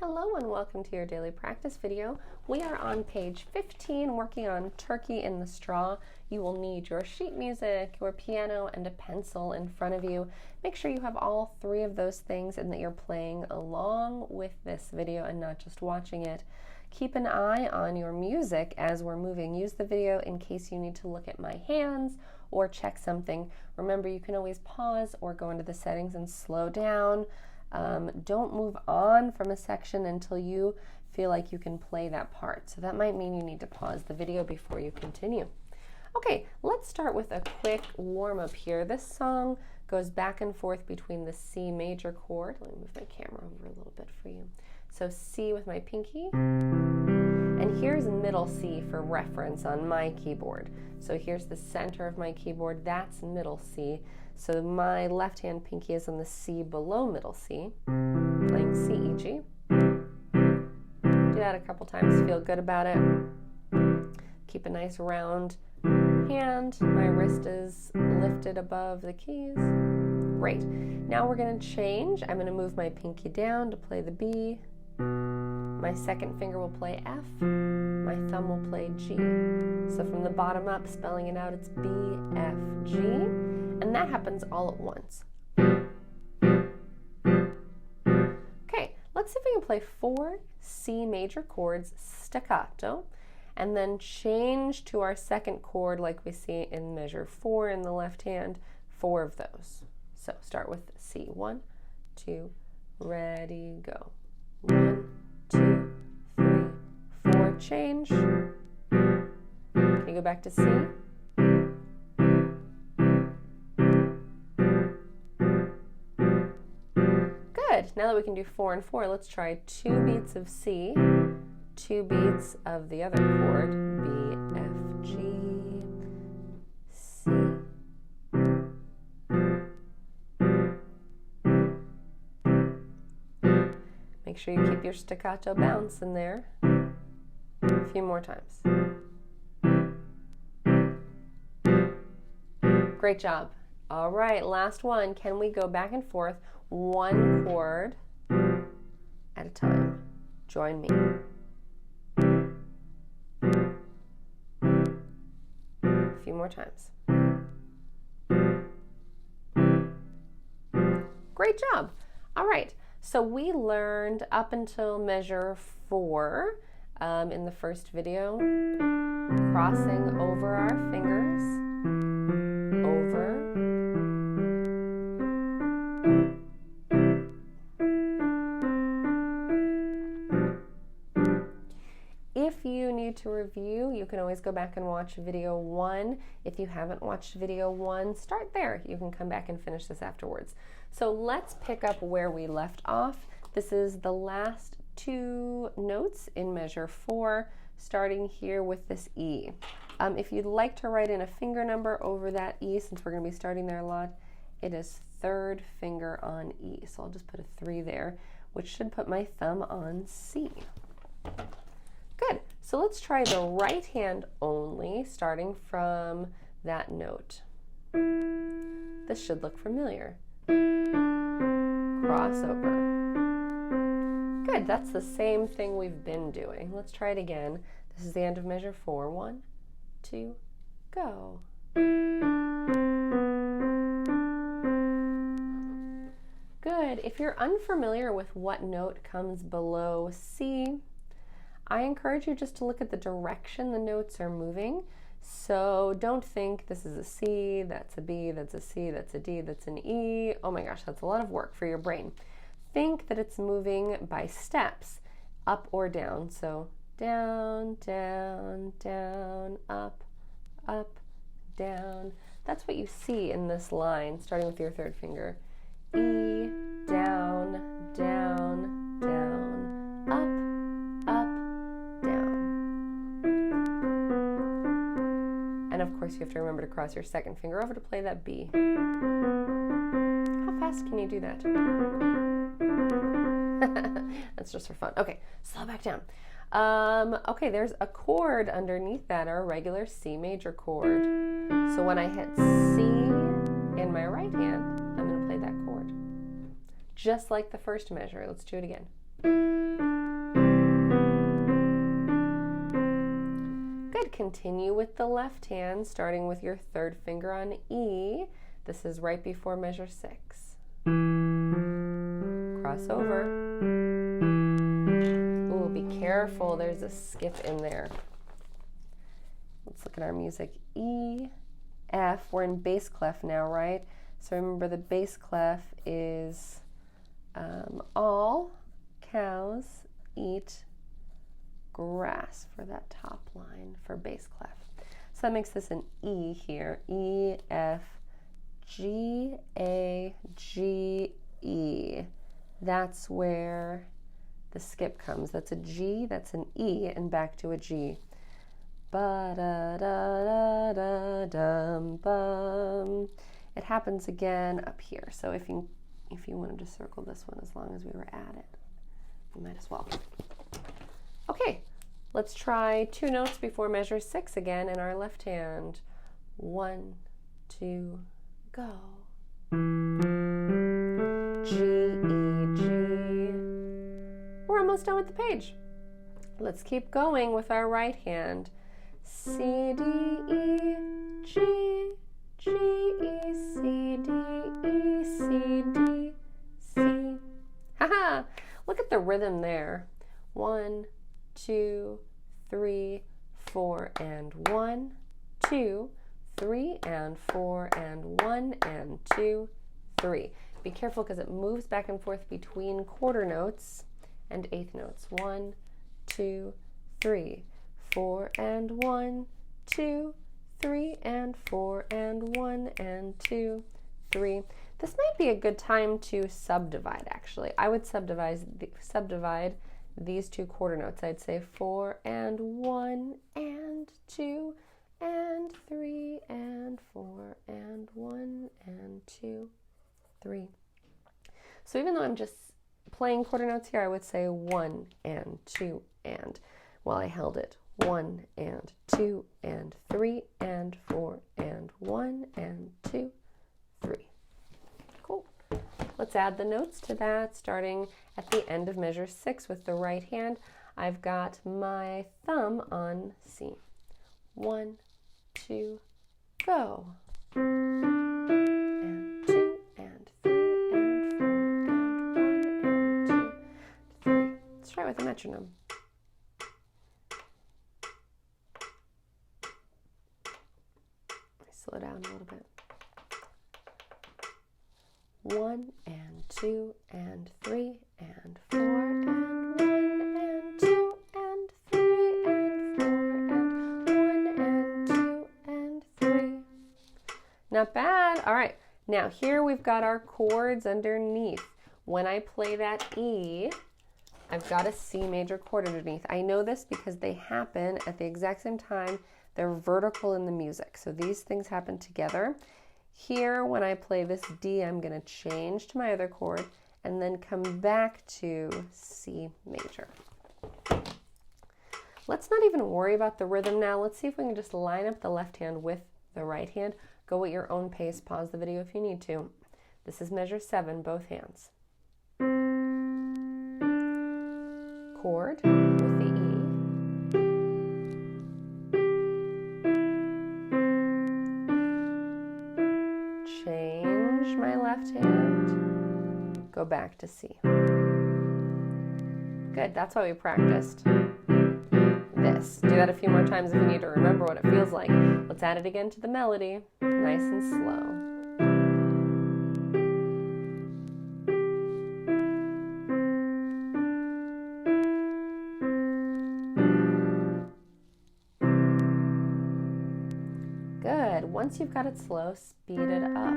Hello and welcome to your daily practice video. We are on page 15 working on Turkey in the Straw. You will need your sheet music, your piano, and a pencil in front of you. Make sure you have all three of those things and that you're playing along with this video and not just watching it. Keep an eye on your music as we're moving. Use the video in case you need to look at my hands or check something. Remember, you can always pause or go into the settings and slow down. Don't move on from a section until you feel like you can play that part. So that might mean you need to pause the video before you continue. Okay, let's start with a quick warm-up here. This song goes back and forth between the C major chord. Let me move my camera over a little bit for you. So C with my pinky, and here's middle C for reference on my keyboard. So here's the center of my keyboard, that's middle C. So my left hand pinky is on the C below middle C, playing C, E, G. Do that a couple times, feel good about it. Keep a nice round hand. My wrist is lifted above the keys. Great. Now we're going to change. I'm going to move my pinky down to play the B. My second finger will play F. My thumb will play G. So from the bottom up, spelling it out, it's B, F, G. And that happens all at once. Okay, let's see if we can play 4 C major chords staccato, and then change to our second chord like we see in measure 4 in the left hand, 4 of those. So start with C, 1, 2, ready, go. 1, 2, 3, 4, change. Can you go back to C? Good. Now that we can do 4 and 4, let's try 2 beats of C, 2 beats of the other chord, B, F, G, C. Make sure you keep your staccato bounce in there. A few more times. Great job. All right, last one. Can we go back and forth 1 chord at a time? Join me. A few more times. Great job. All right, so we learned up until measure 4 in the first video, crossing over our fingers, over, if you need to review, you can always go back and watch video 1. If you haven't watched video 1, start there. You can come back and finish this afterwards. So let's pick up where we left off. This is the last 2 notes in measure 4, starting here with this E. If you'd like to write in a finger number over that E, since we're going to be starting there a lot, it is 3rd finger on E. So I'll just put a 3 there, which should put my thumb on C. Good. So let's try the right hand only, starting from that note. This should look familiar. Crossover. Good. That's the same thing we've been doing. Let's try it again. This is the end of measure 4. 1, 2, go. Good. If you're unfamiliar with what note comes below C, I encourage you just to look at the direction the notes are moving. So don't think this is a C, that's a B, that's a C, that's a D, that's an E. Oh my gosh, that's a lot of work for your brain. Think that it's moving by steps, up or down. So down, down, down, up, up, down. That's what you see in this line, starting with your 3rd finger. E, down, down, down, up, up, down. And of course you have to remember to cross your 2nd finger over to play that B. How fast can you do that? That's just for fun. Okay, slow back down. Okay, there's a chord underneath that, our regular C major chord. So when I hit C in my right hand, I'm going to play that chord. Just like the first measure. Let's do it again. continue with the left hand, starting with your third finger on E. This is right before measure 6. Cross over. Ooh, be careful, there's a skip in there. Let's look at our music. E, F, we're in bass clef now, right? So remember the bass clef is all cows eat grass for that top line for bass clef. So that makes this an E here. E, F, G, A, G, E. That's where the skip comes. That's a G, that's an E, and back to a G. Ba-da-da-da-da-dum-bum. It happens again up here. So if you wanted to circle this one, as long as we were at it, you might as well. Okay, let's try 2 notes before measure 6 again in our left hand. 1, 2, go. G, E, G. We're almost done with the page. Let's keep going with our right hand. C, D, E, G, G, E, C, D, E, C, D, C. Haha! Look at the rhythm there. 1, 2, 3, 4, and 1, 2, 3, and 4, and 1, and 2, 3. Be careful because it moves back and forth between quarter notes and eighth notes. 1, 2, 3, 4, and 1, 2, 3, and 4, and 1, and 2, 3. This might be a good time to subdivide, actually. I would subdivide these 2 quarter notes. I'd say 4, and 1, and 2, and 3, and 4, and 1, and 2, 3. So even though I'm just playing quarter notes here, I would say 1, and 2, and, while I held it. 1, and 2, and 3, and 4, and 1, and 2, 3. Cool. Let's add the notes to that, starting at the end of measure 6 with the right hand. I've got my thumb on C. 1, 2, go. And 2, and 3, and 4, and 1, and 2, 3. Let's try with a metronome. Slow down a little bit. 1, and 2, and 3, and 4, and 1, and 2, and 3, and 4, and 1, and 2, and 3. Not bad. All right. Now here we've got our chords underneath. When I play that E, I've got a C major chord underneath. I know this because they happen at the exact same time. They're vertical in the music. So these things happen together. Here, when I play this D, I'm going to change to my other chord and then come back to C major. Let's not even worry about the rhythm now. Let's see if we can just line up the left hand with the right hand. Go at your own pace. Pause the video if you need to. This is measure 7, both hands. Chord with the E. Change my left hand, go back to C. Good, that's why we practiced this. Do that a few more times if you need to remember what it feels like. Let's add it again to the melody, nice and slow. Good. Once you've got it slow, speed it up.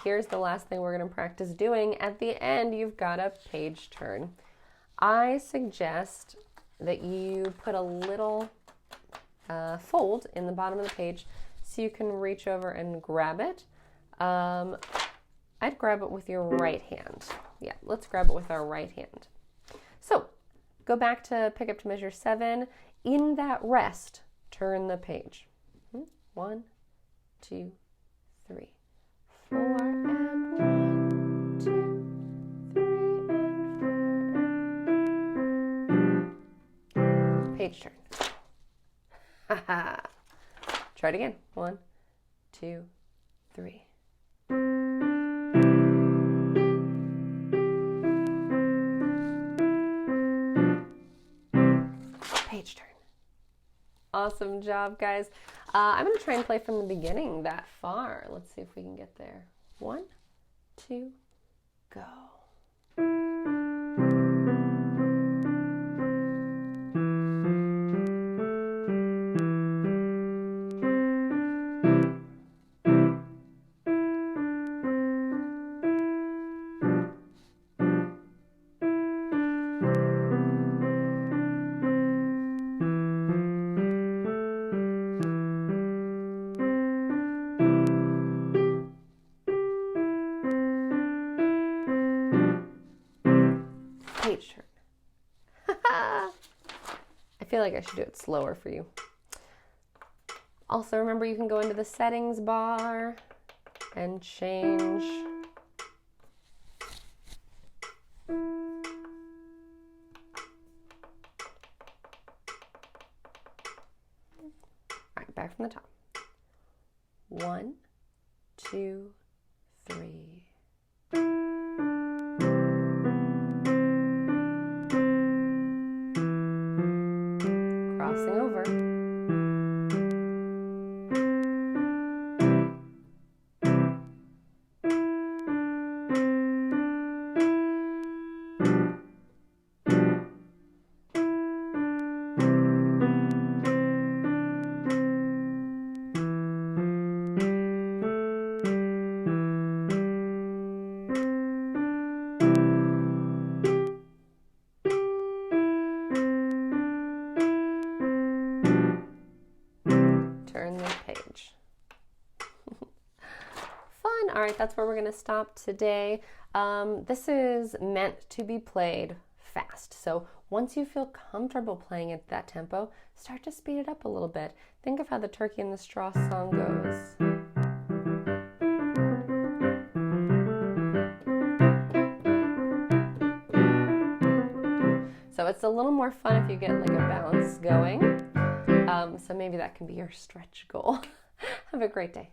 Here's the last thing we're going to practice doing. At the end, you've got a page turn. I suggest that you put a little fold in the bottom of the page so you can reach over and grab it. I'd grab it with your right hand. Yeah, let's grab it with our right hand. So go back to pick up to measure 7. In that rest, turn the page. 1, 2, 3, 4, and 1, 2, 3, Try it again. 1, 2, 3. Page turn. Awesome job, guys. I'm going to try and play from the beginning that far. Let's see if we can get there. 1, 2, go. Page turn. I feel like I should do it slower for you. Also, remember you can go into the settings bar and change. All right, back from the top. 1, 2, 3. Crossing over. Turn the page. Fun. All right, that's where we're going to stop today. This is meant to be played fast. So once you feel comfortable playing at that tempo, start to speed it up a little bit. Think of how the Turkey in the Straw song goes. So it's a little more fun if you get like a bounce going. So maybe that can be your stretch goal. Have a great day.